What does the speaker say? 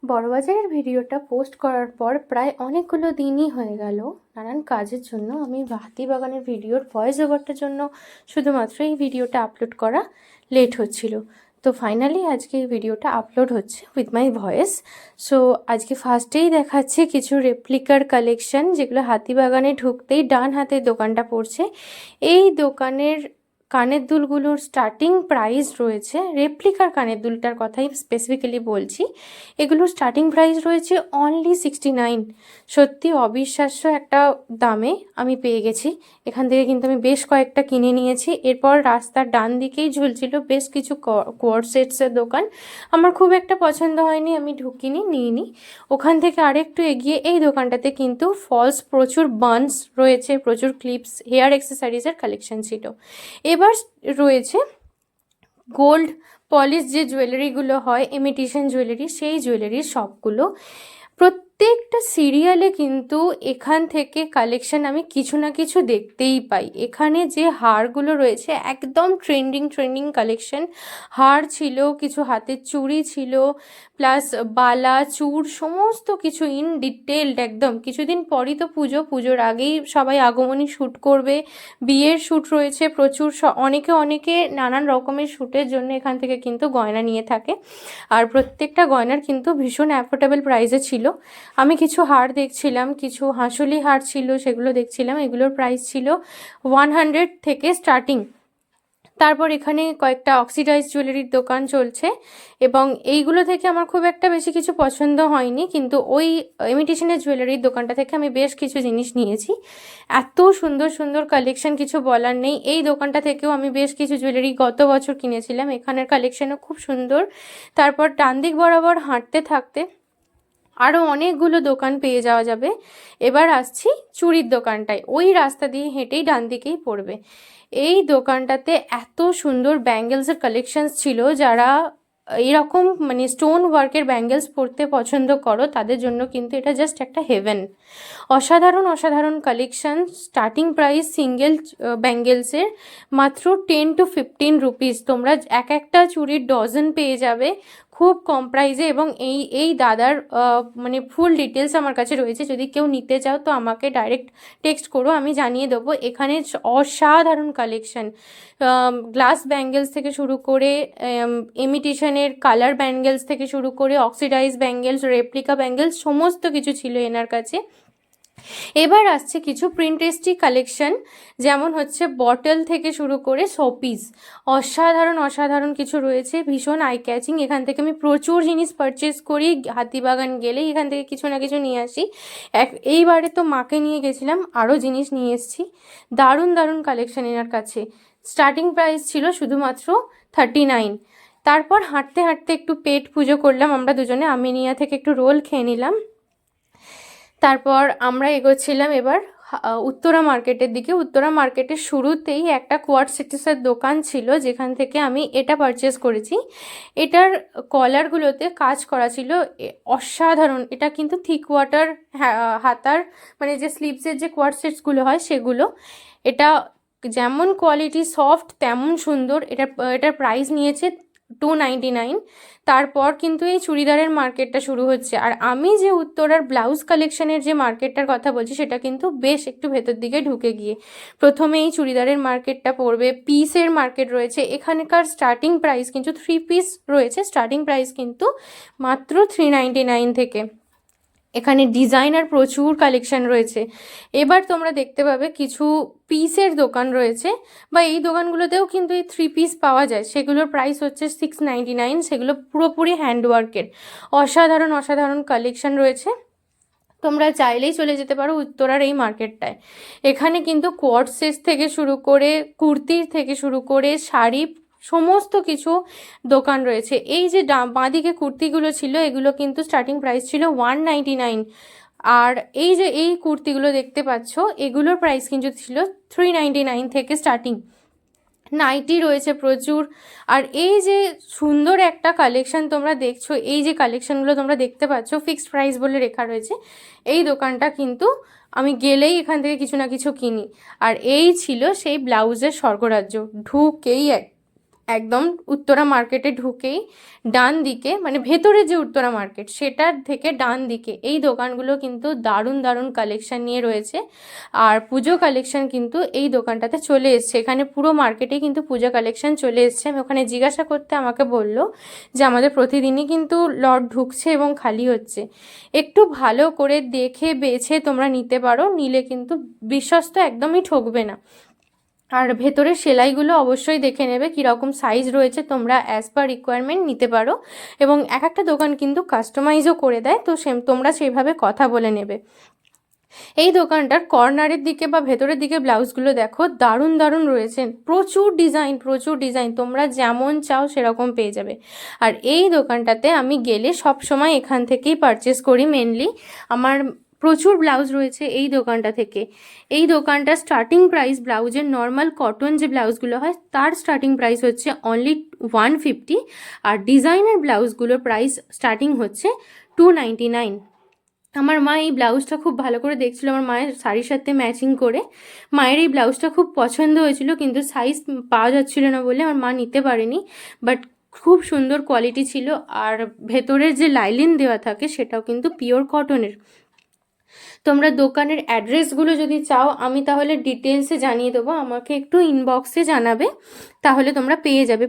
বড়বাজারের ভিডিওটা পোস্ট করার পর প্রায় অনেকগুলো দিনই হয়ে গেল। নানান কাজের জন্য আমি হাতিবাগানের ভিডিওর ভয়েস ওভারটার জন্য শুধুমাত্র এই ভিডিওটা আপলোড করা লেট হচ্ছিল। তো ফাইনালি আজকে এই ভিডিওটা আপলোড হচ্ছে উইথ মাই ভয়েস। সো আজকে ফার্স্টেই দেখাচ্ছে কিছু রেপ্লিকার কালেকশন, যেগুলো হাতিবাগানে ঢুকতেই ডান হাতের দোকানটা পড়ছে। এই দোকানের কানের দুলগুলোর স্টার্টিং প্রাইস রয়েছে, রেপ্লিকার কানের দুলটার কথাই স্পেসিফিক্যালি বলছি, এগুলোর স্টার্টিং প্রাইস রয়েছে অনলি 69। সত্যি অবিশ্বাস্য একটা দামে আমি পেয়ে গেছি। এখান থেকে কিন্তু আমি বেশ কয়েকটা কিনে নিয়েছি। এরপর রাস্তার ডান দিকেই ঝুলছিল বেশ কিছু কোয়ার্ড সেটসের দোকান। আমার খুব একটা পছন্দ হয়নি, আমি ঢুকিনি, নিইনি। ওখান থেকে আরেকটু এগিয়ে এই দোকানটাতে কিন্তু ফলস প্রচুর বান্স রয়েছে, প্রচুর ক্লিপস, হেয়ার অ্যাক্সেসরিজের কালেকশন ছিল। এবার রয়েছে গোল্ড পলিশ যে জুয়েলারিগুলো হয়, ইমিটেশন জুয়েলারি, সেই জুয়েলারির শপগুলো। প্রত্যেকটা সিরিয়ালে কিন্তু এখান থেকে কালেকশন আমি কিছু না কিছু দেখতেই পাই। এখানে যে হারগুলো রয়েছে একদম ট্রেন্ডিং কালেকশন। হার ছিল, কিছু হাতের চুড়ি ছিল, প্লাস বালা, চূড়, সমস্ত কিছু ইন ডিটেলড একদম। কিছুদিন পরই তো পুজো, পুজোর আগেই সবাই আগমনী শ্যুট করবে, বিয়ের শ্যুট রয়েছে প্রচুর। অনেকে নানান রকমের শ্যুটের জন্য এখান থেকে কিন্তু গয়না নিয়ে থাকে। আর প্রত্যেকটা গয়নার কিন্তু ভীষণ অ্যাফোর্ডেবল প্রাইসে ছিল। আমি কিছু হার দেখছিলাম, কিছু হাঁসুলি হার ছিল, সেগুলো দেখছিলাম। এগুলোর প্রাইস ছিল 100 থেকে স্টার্টিং। তারপর এখানে কয়েকটা অক্সিডাইজ জুয়েলারির দোকান চলছে, এবং এইগুলো থেকে আমার খুব একটা বেশি কিছু পছন্দ হয়নি, কিন্তু ওই ইমিটেশনের জুয়েলারির দোকানটা থেকে আমি বেশ কিছু জিনিস নিয়েছি। এত সুন্দর কালেকশন, কিছু বলার নেই। এই দোকানটা থেকেও আমি বেশ কিছু জুয়েলারি গত বছর কিনেছিলাম, এখানের কালেকশনও খুব সুন্দর। তারপর ডান দিক বরাবর হাঁটতে থাকতে আরও অনেকগুলো দোকান পেয়ে যাওয়া যাবে। এবার আসছি চুড়ির দোকানটায়, ওই রাস্তা দিয়ে হেঁটেই ডান দিকেই পড়বে। এই দোকানটাতে এত সুন্দর ব্যাঙ্গেলসের কালেকশনস ছিল, যারা এরকম মানে স্টোন ওয়ার্কের ব্যাঙ্গেলস পরতে পছন্দ করো তাদের জন্য কিন্তু এটা জাস্ট একটা হেভেন। অসাধারণ কালেকশন। স্টার্টিং প্রাইস সিঙ্গেল ব্যাঙ্গেলসের মাত্র 10 to 15 রুপিস। তোমরা একটা চুড়ির ডজন পেয়ে যাবে খুব কম প্রাইসে। এবং এই দাদার মানে ফুল ডিটেলস আমার কাছে রয়েছে, যদি কেউ নিতে চাও তো আমাকে ডাইরেক্ট টেক্সট করো, আমি জানিয়ে দেবো। এখানে অসাধারণ কালেকশন, গ্লাস ব্যাঙ্গেলস থেকে শুরু করে ইমিটেশনের কালার ব্যাঙ্গেলস থেকে শুরু করে অক্সিডাইজ ব্যাঙ্গেলস, রেপ্লিকা ব্যাঙ্গেলস, সমস্ত কিছু ছিল এনার কাছে। এবার আসছে কিছু প্রিন্টেস্টি কালেকশন, যেমন হচ্ছে বটল থেকে শুরু করে শোপিস। অসাধারণ কিছু রয়েছে, ভীষণ আই ক্যাচিং। এখান থেকে আমি প্রচুর জিনিস পারচেস করি, হাতিবাগান গেলেই এখান থেকে কিছু না কিছু নিয়ে আসি। এইবারে তো মাকে নিয়ে গেছিলাম, আরও জিনিস নিয়ে এসেছি। দারুণ কালেকশন এনার কাছে। স্টার্টিং প্রাইস ছিল শুধুমাত্র 39। তারপর হাঁটতে একটু পেট পুজো করলাম আমরা দুজনে, আমিনিয়া থেকে একটু রোল খেয়ে নিলাম। তারপর আমরা এগোচ্ছিলাম এবার উত্তরা মার্কেটের দিকে। উত্তরা মার্কেটের শুরুতেই একটা কোয়ার্ড সেটসের দোকান ছিল, যেখান থেকে আমি এটা পারচেস করেছি। এটার কলারগুলোতে কাজ করা ছিল অসাধারণ। এটা কিন্তু থিক ওয়াটার হাতার, মানে যে স্লিভসের যে কোয়ার্ড সেটসগুলো হয় সেগুলো। এটা যেমন কোয়ালিটি সফট তেমন সুন্দর। এটার প্রাইস নিয়েছে 299। তারপর কিন্তু এই চুড়িদারের মার্কেটটা শুরু হচ্ছে। আর আমি যে উত্তরার ব্লাউজ কালেকশনের যে মার্কেটটার কথা বলছি, সেটা কিন্তু বেশ একটু ভেতর দিকে ঢুকে গিয়ে প্রথমে এই চুড়িদারের মার্কেটটা পড়বে। পিসের মার্কেট রয়েছে, এখানকার স্টার্টিং প্রাইস কিন্তু 3 পিস রয়েছে, স্টার্টিং প্রাইস কিন্তু মাত্র 399 থেকে। এখানে ডিজাইনার প্রচুর কালেকশন রয়েছে। এবার তোমরা দেখতে পাবে কিছু পিসের দোকান রয়েছে, বা এই দোকানগুলোতেও কিন্তু এই 3 পিস পাওয়া যায়, সেগুলোর প্রাইস হচ্ছে 699। সেগুলো পুরোপুরি হ্যান্ডওয়ার্কের। অসাধারণ কালেকশন রয়েছে। তোমরা চাইলেই চলে যেতে পারো উত্তরার এই মার্কেটটায়। এখানে কিন্তু কোয়ার্ড সেট থেকে শুরু করে কুর্তির থেকে শুরু করে শাড়ি, সমস্ত কিছু দোকান রয়েছে। এই যে বাঁদিকে কুর্তিগুলো ছিল, এগুলো কিন্তু স্টার্টিং প্রাইস ছিল 199। আর এই যে এই কুর্তিগুলো দেখতে পাচ্ছ, এগুলোর প্রাইস কিন্তু ছিল 399 থেকে স্টার্টিং। নাইটি রয়েছে প্রচুর। আর এই যে সুন্দর একটা কালেকশন তোমরা দেখছো, এই যে কালেকশনগুলো তোমরা দেখতে পাচ্ছ, ফিক্সড প্রাইস বলে লেখা রয়েছে। এই দোকানটা কিন্তু আমি গেলেই এখান থেকে কিছু না কিছু কিনি। আর এই ছিল সেই ব্লাউজের স্বর্গরাজ্য। ঢুকেই একদম উত্তরা মার্কেটে ঢুকেই ডান দিকে, মানে ভেতরে যে উত্তরা মার্কেট সেটার থেকে ডান দিকে এই দোকানগুলো কিন্তু দারুণ দারুণ কালেকশন নিয়ে রয়েছে। আর পুজো কালেকশন কিন্তু এই দোকানটাতে চলে এসছে, এখানে পুরো মার্কেটে কিন্তু পুজো কালেকশন চলে এসছে। আমি ওখানে জিজ্ঞাসা করতে আমাকে বললো যে আমাদের প্রতিদিনই কিন্তু লট ঢুকছে এবং খালি হচ্ছে, একটু ভালো করে দেখে বেছে তোমরা নিতে পারো, নিলে কিন্তু বিশ্বস্ত, একদমই ঠকবে না। আর ভেতরের সেলাইগুলো অবশ্যই দেখে নেবে কীরকম সাইজ রয়েছে, তোমরা অ্যাজ পার রিকোয়ারমেন্ট নিতে পারো। এবং এক একটা দোকান কিন্তু কাস্টমাইজও করে দেয়, তো তোমরা সেইভাবে কথা বলে নেবে। এই দোকানটার কর্নারের দিকে বা ভেতরের দিকে ব্লাউজগুলো দেখো, দারুণ দারুণ রয়েছে, প্রচুর ডিজাইন, তোমরা যেমন চাও সেরকম পেয়ে যাবে। আর এই দোকানটাতে আমি গেলে সব সময় এখান থেকেই পারচেস করি, মেনলি আমার প্রচুর ব্লাউজ রয়েছে এই দোকানটা থেকে। এই দোকানটা স্টার্টিং প্রাইস ব্লাউজের, নর্মাল কটন যে ব্লাউজগুলো হয় তার স্টার্টিং প্রাইস হচ্ছে অনলি 150, আর ডিজাইনের ব্লাউজগুলোর প্রাইস স্টার্টিং হচ্ছে 299। আমার মা এই ব্লাউজটা খুব ভালো করে দেখছিল, আমার মায়ের শাড়ির সাথে ম্যাচিং করে। মায়ের এই ব্লাউজটা খুব পছন্দ হয়েছিল, কিন্তু সাইজ পাওয়া যাচ্ছিল না বলে আমার মা নিতে পারেনি, বাট খুব সুন্দর কোয়ালিটি ছিল। আর ভেতরের যে লাইলিন দেওয়া থাকে সেটাও কিন্তু পিওর কটনের। তোমরা দোকানের অ্যাড্রেসগুলো যদি চাও আমি তাহলে ডিটেলসে জানিয়ে দেবো, আমাকে একটু ইনবক্সে জানাবে, তাহলে তোমরা পেয়ে যাবে।